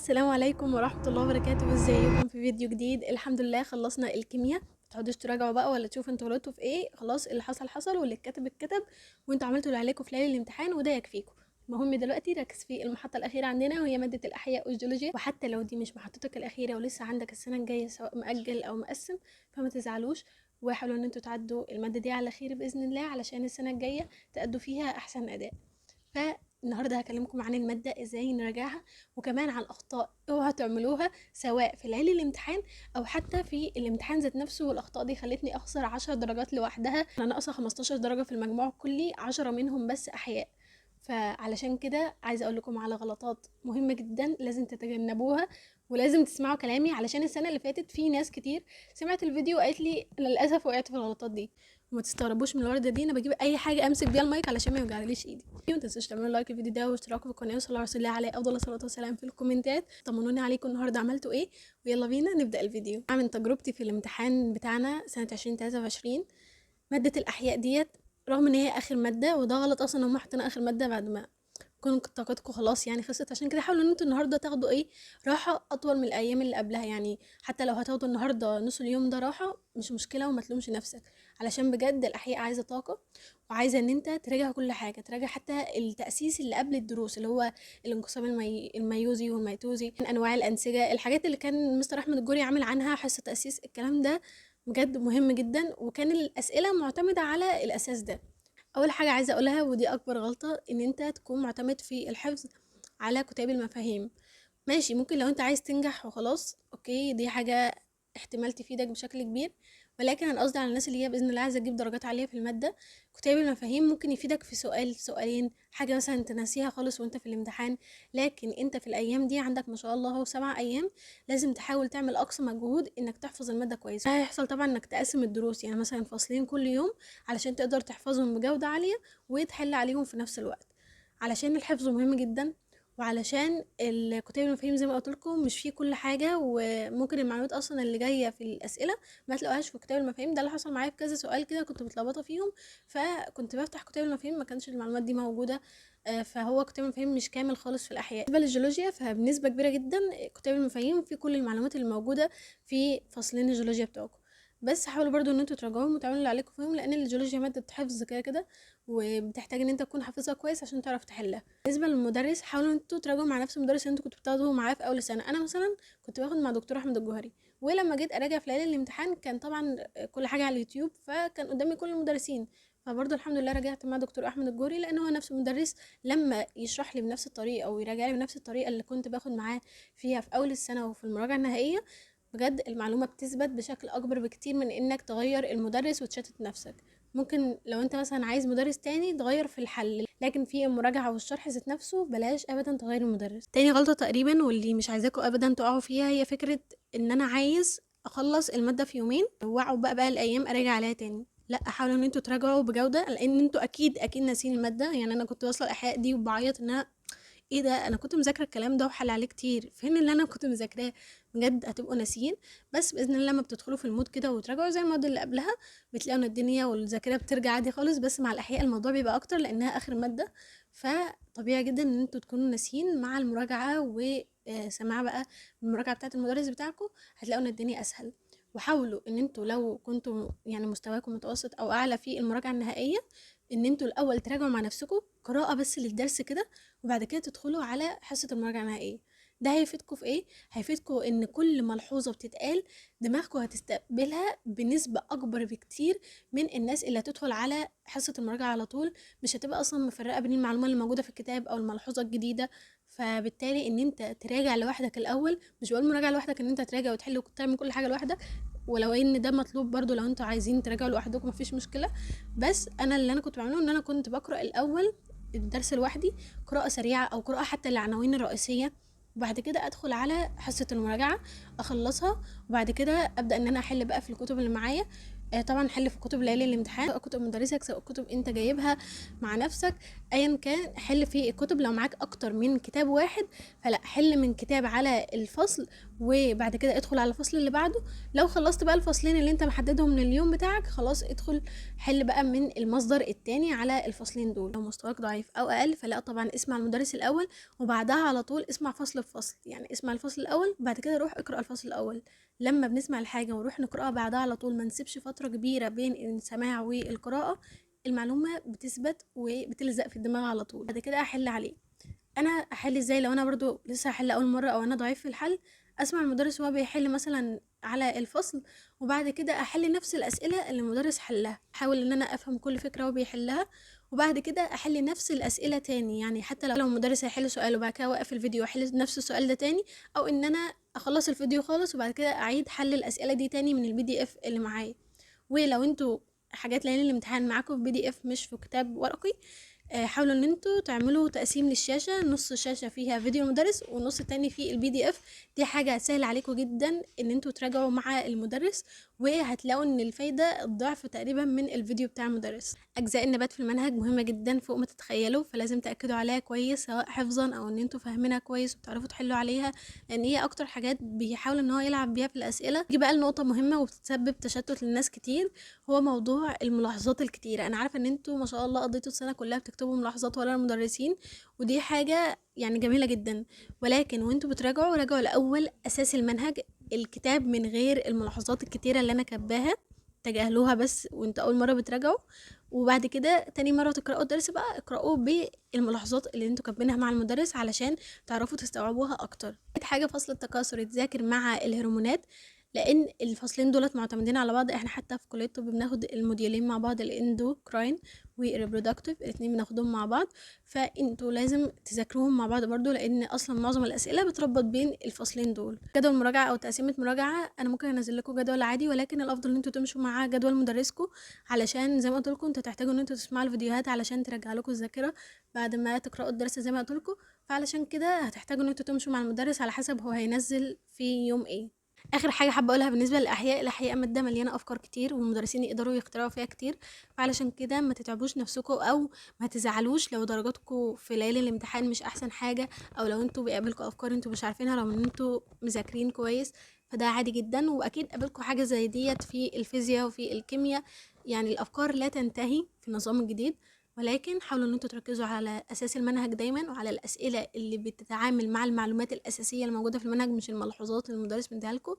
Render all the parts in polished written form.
السلام عليكم ورحمة الله وبركاته. ازيكم في فيديو جديد؟ الحمد لله خلصنا الكيمياء. متقعدوش تراجعوا بقى ولا تشوفوا انتوا غلطتوا في ايه، خلاص اللي حصل حصل واللي اتكتب اتكتب، وانتوا عملتوا اللي عليكم في ليالي الامتحان وده يكفيكم. المهم دلوقتي ركز في المحطة الأخيرة عندنا وهي مادة الأحياء والجيولوجيا، وحتى لو دي مش محطتك الأخيرة ولسه عندك السنة الجاية سواء مؤجل أو مقسم فما تزعلوش، وحاولوا ان انتوا تعدوا المادة دي على خير بإذن الله علشان السنة الجاية تأدوا فيها أحسن أداء. فالنهارده هكلمكم عن المادة ازاي نراجعها، وكمان عن الاخطاء اوعوا تعملوها سواء في ليالي الامتحان او حتى في الامتحان ذات نفسه. والاخطاء دي خلتني اخسر 10 درجات لوحدها، انا ناقصه 15 درجة في المجموع الكلي، 10 منهم بس احياء. فعلشان كده عايزه اقول لكم على غلطات مهمه جدا لازم تتجنبوها، ولازم تسمعوا كلامي علشان السنه اللي فاتت في ناس كتير سمعت الفيديو وقالت لي انا للاسف وقعت في الغلطات دي. وما تستغربوش من الورده دي، انا بجيب اي حاجه امسك بيها المايك علشان ما يوجعليش ايدي. وما تنسوش تعملوا لايك للفيديو ده واشتراكوا في القناه وصلوا على رسول الله عليه افضل الصلاه والسلام في الكومنتات، طمنوني عليكم النهارده عملتوا ايه. ويلا بينا نبدا الفيديو. من تجربتي في الامتحان بتاعنا سنه 2023 ماده الاحياء ديت، رغم ان هي اخر ماده وده غلط اصلا هم حاطينها اخر ماده بعد ما تكون طاقتكم خلاص يعني خلصت، عشان كده حاولوا ان انتوا النهارده تاخدوا ايه راحه اطول من الايام اللي قبلها. يعني حتى لو هتاخدوا النهارده نص اليوم ده راحه مش مشكله، وما تلومش نفسك علشان بجد الاحياء عايزه طاقه، وعايزه ان انت تراجع كل حاجه، تراجع حتى التاسيس اللي قبل الدروس اللي هو الانقسام الميوزي والميتوزي، من انواع الانسجه، الحاجات اللي كان مستر احمد الجوري عامل عنها حصه تاسيس. الكلام ده بجد مهم جدا، وكان الاسئله معتمده على الاساس ده. اول حاجه عايزه اقولها ودي اكبر غلطه، ان انت تكون معتمد في الحفظ على كتاب المفاهيم. ماشي، ممكن لو انت عايز تنجح وخلاص اوكي، دي حاجه احتمال تفيدك بشكل كبير، ولكن انا قصدي على الناس اللي هي باذن الله عايزه تجيب درجات عاليه في الماده. كتاب المفاهيم ممكن يفيدك في سؤال سؤالين، حاجه مثلا تنسيها خالص وانت في الامتحان، لكن انت في الايام دي عندك ما شاء الله هو 7 ايام، لازم تحاول تعمل اقصى مجهود انك تحفظ الماده كويس. هيحصل طبعا انك تقسم الدروس، يعني مثلا فصلين كل يوم علشان تقدر تحفظهم بجوده عاليه وتحل عليهم في نفس الوقت، علشان الحفظ مهم جدا، وعلشان الكتاب المفاهيم زي ما قلت لكم مش فيه كل حاجه، وممكن المعلومات اصلا اللي جايه في الاسئله ما تلاقوهاش في كتاب المفاهيم. ده اللي حصل معايا في كذا سؤال كده كنت متلخبطه فيهم، فكنت بفتح كتاب المفاهيم ما كانش المعلومات دي موجوده. فهو كتاب المفاهيم مش كامل خالص في الاحياء. بالنسبه للجيولوجيا فبنسبه كبيره جدا كتاب المفاهيم فيه كل المعلومات اللي موجوده في فصلين الجيولوجيا بتوعكم، بس حاولوا برضو ان انتوا تراجعوهم وتعملوا اللي عليكم فيهم، لان الجيولوجيا ماده حفظ كده كده وبتحتاج ان انت تكون حافظها كويس عشان تعرف تحلها. بالنسبه للمدرس حاولوا انتوا تراجعوا مع نفس المدرس اللي انتوا كنتوا بتاخدوه معاه في اول السنه. انا مثلا كنت باخد مع دكتور احمد الجوهري، ولما جيت اراجع في ليله الامتحان كان طبعا كل حاجه على اليوتيوب، فكان قدامي كل المدرسين، فبرضه الحمد لله رجعت مع دكتور احمد الجوري، لان هو نفس المدرس لما يشرح لي بنفس الطريقه ويراجع لي بنفس الطريقه اللي كنت باخد معاه فيها في اول السنه وفي المراجعه النهائيه، بجد المعلومه بتثبت بشكل اكبر بكتير من انك تغير المدرس وتشتت نفسك. ممكن لو انت مثلا عايز مدرس تاني تغير في الحل، لكن في المراجعه والشرح ذات نفسه بلاش ابدا تغير المدرس. تاني غلطه تقريبا واللي مش عايزاكم ابدا تقعوا فيها هي فكره ان انا عايز اخلص الماده في يومين واقعد بقى الايام اراجع عليها تاني. لا، حاولوا ان انتوا تراجعوا بجوده، لان انتوا اكيد ناسين الماده. يعني انا كنت واصله الاحياء دي وبعيط ان انا ايه ده، انا كنت مذاكره الكلام ده وحل عليه كتير، فين اللي انا كنت مذاكراه؟ بجد هتبقوا ناسيين. بس باذن الله لما بتدخلوا في المود كده وتراجعوا زي المواد اللي قبلها بتلاقوا ان الدنيا والذاكره بترجع عادي خالص. بس مع الاحياء الموضوع بيبقى اكتر لانها اخر ماده، فطبيعي جدا ان انتوا تكونوا ناسيين. مع المراجعه وسماع بقى المراجعه بتاعه المدرس بتاعكم هتلاقوا ان الدنيا اسهل. وحاولوا ان انتوا لو كنتوا يعني مستواكم متوسط او اعلى في المراجعه النهائيه، ان انتوا الاول تراجعوا مع نفسكم قراءه بس للدرس كده، وبعد كده تدخلوا على حصة المراجعة النهائية. ده هيفيدكم في ايه؟ هيفيدكم ان كل ملحوظة بتتقال دماغكم هتستقبلها بنسبة اكبر بكتير من الناس اللي هتدخل على حصة المراجعة على طول، مش هتبقى اصلا مفرقة بين المعلومة اللي موجودة في الكتاب او الملحوظة الجديدة. فبالتالي ان انت تراجع لوحدك الاول، مش بقول مراجعة لوحدك ان انت تراجع وتحل وتعمل كل حاجة لوحدك، ولو ان ده مطلوب برضو لو انتوا عايزين تراجعوا لوحدكم مفيش مشكلة. بس انا اللي انا كنت بعمله ان انا كنت بقرأ الاول الدرس لوحدي، قراءة سريعة أو قراءة حتى العناوين الرئيسية، وبعد كده أدخل على حصة المراجعة أخلصها، وبعد كده أبدأ إن أنا أحل بقى في الكتب اللي معايا. طبعا حل في كتب ليالي الامتحان، سواء كتب مدرسك سواء كتب انت جايبها مع نفسك، ايا كان حل في الكتب. لو معاك اكتر من كتاب واحد فلا، حل من كتاب على الفصل وبعد كده ادخل على الفصل اللي بعده. لو خلصت بقى الفصلين اللي انت محددهم من اليوم بتاعك، خلاص ادخل حل بقى من المصدر التاني على الفصلين دول. لو مستواك ضعيف او اقل، فلا طبعا اسمع المدرس الاول وبعدها على طول اسمع فصل بفصل. يعني اسمع الفصل الاول وبعد كده روح اقرأ الفصل الاول. لما بنسمع الحاجة ونروح نقرأها بعدها على طول، ما نسيبش فترة كبيرة بين السماع والقراءة، المعلومة بتثبت وبتلزق في الدماغ على طول. بعد كده احل عليه. انا احل ازاي لو انا برضو لسه هحل اول مره او انا ضعيف في الحل؟ اسمع المدرس وهو بيحل مثلا على الفصل، وبعد كده احل نفس الاسئله اللي المدرس حلها، احاول ان انا افهم كل فكره وهو بيحلها، وبعد كده احل نفس الاسئله تاني. يعني حتى لو المدرس هيحل سؤال وبعد كده اوقف الفيديو واحل نفس السؤال ده تاني، او ان انا اخلص الفيديو خالص وبعد كده اعيد حل الاسئله دي تاني من الPDF اللي معايا. ولو انتوا حاجات ليالي الامتحان معاكم في PDF مش في كتاب ورقي، حاولوا ان انتوا تعملوا تقسيم للشاشة، نص شاشة فيها فيديو المدرس والنص التاني فيه الPDF. دي حاجة هتسهل عليكم جدا ان انتوا تراجعوا مع المدرس، وهتلاقوا ان الفايدة الضعف تقريبا من الفيديو بتاع المدرس. اجزاء النبات في المنهج مهمة جدا فوق ما تتخيلوا، فلازم تأكدوا عليها كويس سواء حفظا او ان انتوا فاهمينها كويس وبتعرفوا تحلوا عليها، لان هي اكتر حاجات بيحاول ان هو يلعب بيها في الاسئلة. دي بقى النقطة مهمة وبتسبب تشتت للناس كتير، هو موضوع الملاحظات الكتيرة. انا عارفة ان انتوا ما شاء الله قضيتوا السنة كلها بتكتبوا ملاحظات ورا المدرسين، ودي حاجة يعني جميلة جدا، ولكن وانتوا بتراجعوا راجعوا الاول اساس المنهج، الكتاب من غير الملاحظات الكتيرة اللي انا كاتباها، تجاهلوها بس وانتوا اول مرة بتراجعوا. وبعد كده تاني مرة تقرأوا الدرس بقى اقرأوه بالملاحظات اللي انتوا كاتبينها مع المدرس علشان تعرفوا تستوعبوها اكتر. حاجة فصل التكاثر يتذاكر مع الهرمونات، لان الفصلين دولت معتمدين على بعض. احنا حتى في كليه الطب بناخد الموديولين مع بعض، الاندوكراين والريبرودكتيف، الاتنين بناخدهم مع بعض، فانتوا لازم تذاكروهم مع بعض برضو، لان اصلا معظم الاسئله بتربط بين الفصلين دول. جدول مراجعه او تقسيمه مراجعه، انا ممكن انزل لكم جدول عادي، ولكن الافضل ان انتوا تمشوا مع جدول مدرسكم، علشان زي ما قلت لكم انتوا تحتاجوا ان انتوا تسمعوا الفيديوهات علشان ترجع لكم الذاكره بعد ما تقراوا الدرس زي ما قلت لكم. فعلشان كده هتحتاجوا ان انتوا تمشوا مع المدرس على حسب هو هينزل في يوم ايه. اخر حاجه حابه اقولها بالنسبه للاحياء، الاحياء ماده مليانه افكار كتير والمدرسين يقدروا يخترعوا فيها كتير، فعلشان كده ما تتعبوش نفسكم او ما تزعلوش لو درجاتكم في ليالي الامتحان مش احسن حاجه، او لو انتوا بيقابلكم افكار انتوا مش عارفينها رغم ان انتوا مذاكرين كويس. فده عادي جدا، واكيد قابلكم حاجه زي ديت في الفيزياء وفي الكيمياء. يعني الافكار لا تنتهي في النظام الجديد، ولكن حاولوا ان انتوا تركزوا على اساس المنهج دايما وعلى الاسئله اللي بتتعامل مع المعلومات الاساسيه الموجوده في المنهج، مش الملحوظات اللي المدرس مديها لكم.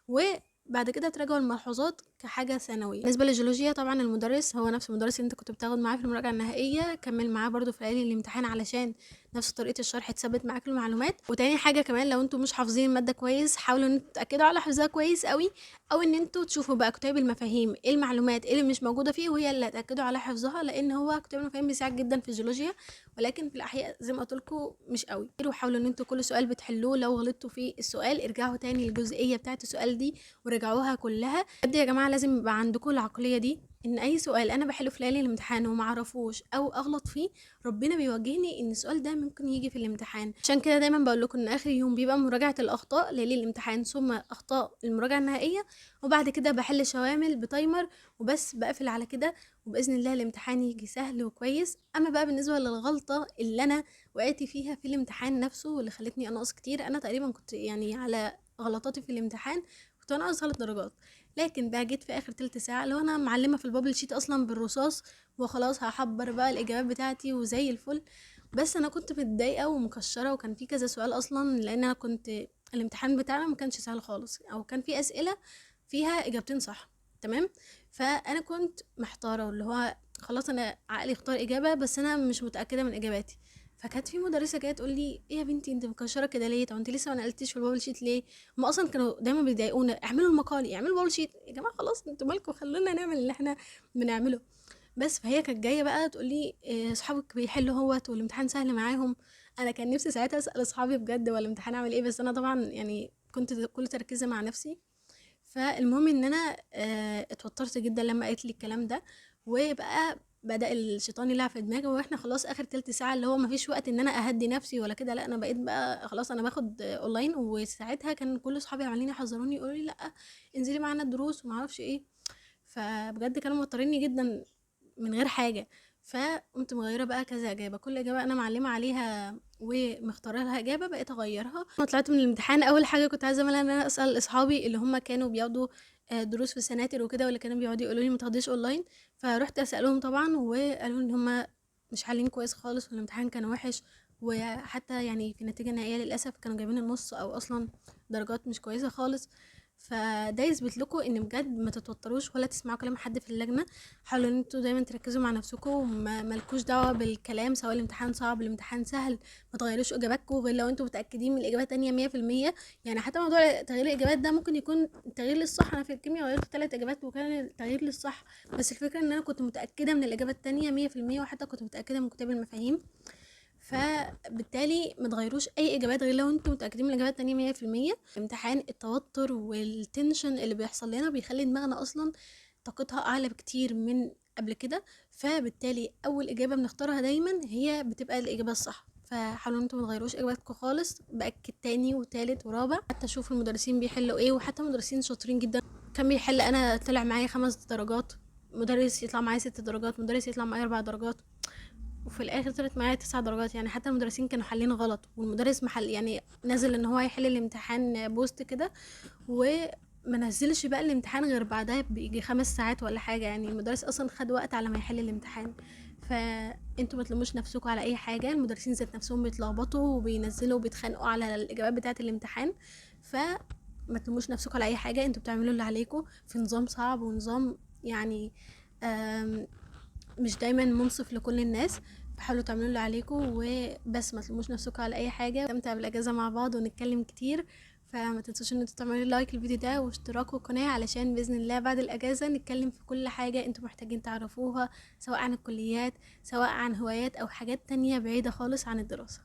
وبعد كده تراجعوا الملحوظات كحاجة ثانوية. بالنسبة للجيولوجيا طبعا المدرس هو نفس المدرس اللي انت كنت بتاخد معاه في المراجعة النهائية، كمل معاه برضو في ليالي الامتحان علشان نفس طريقة الشرح تثبت معاك المعلومات. وتاني حاجة كمان، لو انتوا مش حافظين المادة كويس، حاولوا ان انتوا تأكدوا على حفظها كويس قوي، او ان انتوا تشوفوا بقى كتاب المفاهيم ايه المعلومات اللي مش موجودة فيه وهي اللي هتأكدوا على حفظها، لان هو كتاب المفاهيم بيساعد جدا في الجيولوجيا، ولكن في الاحياء زي ما قلت لكم مش قوي. وحاولوا ان انتوا كل سؤال بتحلوه لو غلطتوا في السؤال ارجعوا تاني للجزئية بتاعة السؤال دي وراجعوها كلها. بجد يا جماعه لازم يبقى عندكم العقليه دي، ان اي سؤال انا بحله في ليالي الامتحان وما اعرفوش او اغلط فيه، ربنا بيوجهني ان السؤال ده ممكن يجي في الامتحان. عشان كده دايما بقول لكم ان اخر يوم بيبقى مراجعه الاخطاء ليالي الامتحان ثم اخطاء المراجعه النهائيه، وبعد كده بحل شوامل بتايمر وبس، بقفل على كده، وباذن الله الامتحان يجي سهل وكويس. اما بقى بالنسبه للغلطه اللي انا وقعت فيها في الامتحان نفسه واللي خلتني انقص كتير، انا تقريبا كنت يعني على غلطاتي في الامتحان كنت انا 3 درجات، لكن بقى جيت في اخر تلت ساعه لو انا معلمه في البابل شيت اصلا بالرصاص وخلاص هحضر بقى الاجابات بتاعتي وزي الفل، بس انا كنت متضايقه ومكشره، وكان في كذا سؤال اصلا لان انا كنت الامتحان بتاعنا ما كانش سهل خالص، او كان في اسئله فيها اجابتين صح. تمام. فانا كنت محتاره، اللي هو خلاص انا عقلي اختار اجابه بس انا مش متاكده من اجاباتي. فكانت في مدرسه جايه تقول لي ايه يا بنتي انت مكشره كده ليه؟ طب انت لسه ما نقلتيش في البابل شيت ليه؟ هم اصلا كانوا دايما بيضايقونا اعملوا المقالي اعملوا بابل شيت. يا جماعه خلاص انتوا مالكم، خلونا نعمل اللي احنا بنعمله. بس فهي كانت جايه بقى تقول لي إيه اصحابك بيحلوا اهوت والامتحان سهل معاهم. انا كان نفسي ساعتها اسال اصحابي بجد ولا الامتحان عامل ايه، بس انا طبعا يعني كنت كل تركيزي مع نفسي. فالمهم ان انا اتوترت جدا لما قالت لي الكلام ده، وبقى بدأ الشيطان يلعب في دماغي، واحنا خلاص اخر تلت ساعة اللي هو مفيش وقت ان انا اهدي نفسي ولا كده، لا انا بقيت بقى خلاص انا باخد اونلاين. وساعتها كان كل اصحابي عمالين يحذروني يقولوا لي لا انزلي معانا الدروس وما اعرفش ايه، فبجد كانوا موتريني جدا من غير حاجة. فقمت مغيرة بقى كذا اجابة، كل اجابة انا معلمة عليها ومختاره لها اجابه بقيت اغيرها. لما طلعت من الامتحان اول حاجه كنت عايزه اعملها ان انا اسال اصحابي اللي هم كانوا بياخدوا دروس في سناتر وكده، واللي كانوا بيقعدوا يقولوا لي ما تاخديش اونلاين. فرحت اسالهم طبعا، وقالوا ان هم مش حالين كويس خالص والامتحان كان وحش، وحتى يعني في النتيجه النهائيه للاسف كانوا جايبين النص او اصلا درجات مش كويسه خالص. فده يثبت لكم ان بجد ما تتوتروش ولا تسمعوا كلام حد في اللجنه. حاولوا ان انتوا دايما تركزوا مع نفسكم، وما مالكوش دعوه بالكلام، سواء الامتحان صعب الامتحان سهل. ما تغيروش اجاباتكم غير لو انتوا متاكدين من الاجابه تانية 100%. يعني حتى موضوع تغيير الاجابات ده ممكن يكون تغيير للصح. انا في الكيمياء غيرت 3 اجابات وكان التغيير للصح، بس الفكره ان انا كنت متاكده من الاجابه التانية 100%، وحتى كنت متاكده من كتاب المفاهيم. فبالتالي ما تغيروش اي اجابات غير لو انتم متاكدين من الاجابات التانية 100%. الامتحان التوتر والتنشن اللي بيحصل لنا بيخلي دماغنا اصلا طاقتها اعلى بكتير من قبل كده، فبالتالي اول اجابه بنختارها دايما هي بتبقى الاجابه الصح. فحاولوا ان انتم ما تغيروش اجاباتكم خالص. باكد تاني وتالت ورابع، حتى شوفوا المدرسين بيحلوا ايه، وحتى مدرسين شاطرين جدا. كان بيحل انا طلع معايا 5 درجات، مدرس يطلع معايا 6 درجات، مدرس يطلع معايا 4 درجات، وفي الاخر طلعت معايا 9 درجات. يعني حتى المدرسين كانوا حالين غلط، والمدرس محل يعني نزل ان هو هيحل الامتحان بوست كده، وما نزلش بقى الامتحان غير بعدها بيجي 5 ساعات ولا حاجة. يعني المدرس اصلا خد وقت على ما يحل الامتحان. فانتوا ما تلوموش نفسكم على اي حاجة، المدرسين ذات نفسهم بيتلخبطوا وبينزلوا وبيتخانقوا على الاجابات بتاعة الامتحان. فما تلوموش نفسكم على اي حاجة، انتوا بتعملوا اللي عليكم في نظام صعب، ونظام يعني مش دايما منصف لكل الناس. فحاولوا تعملوا اللي عليكم وبس، ما تلوموش نفسكم على اي حاجه. نستمتع بالاجازه مع بعض ونتكلم كتير. فما تنسوش ان انتوا تعملوا لايك للفيديو ده واشتراك في القناه، علشان باذن الله بعد الاجازه نتكلم في كل حاجه انتوا محتاجين تعرفوها، سواء عن الكليات، سواء عن هوايات او حاجات تانية بعيده خالص عن الدراسه.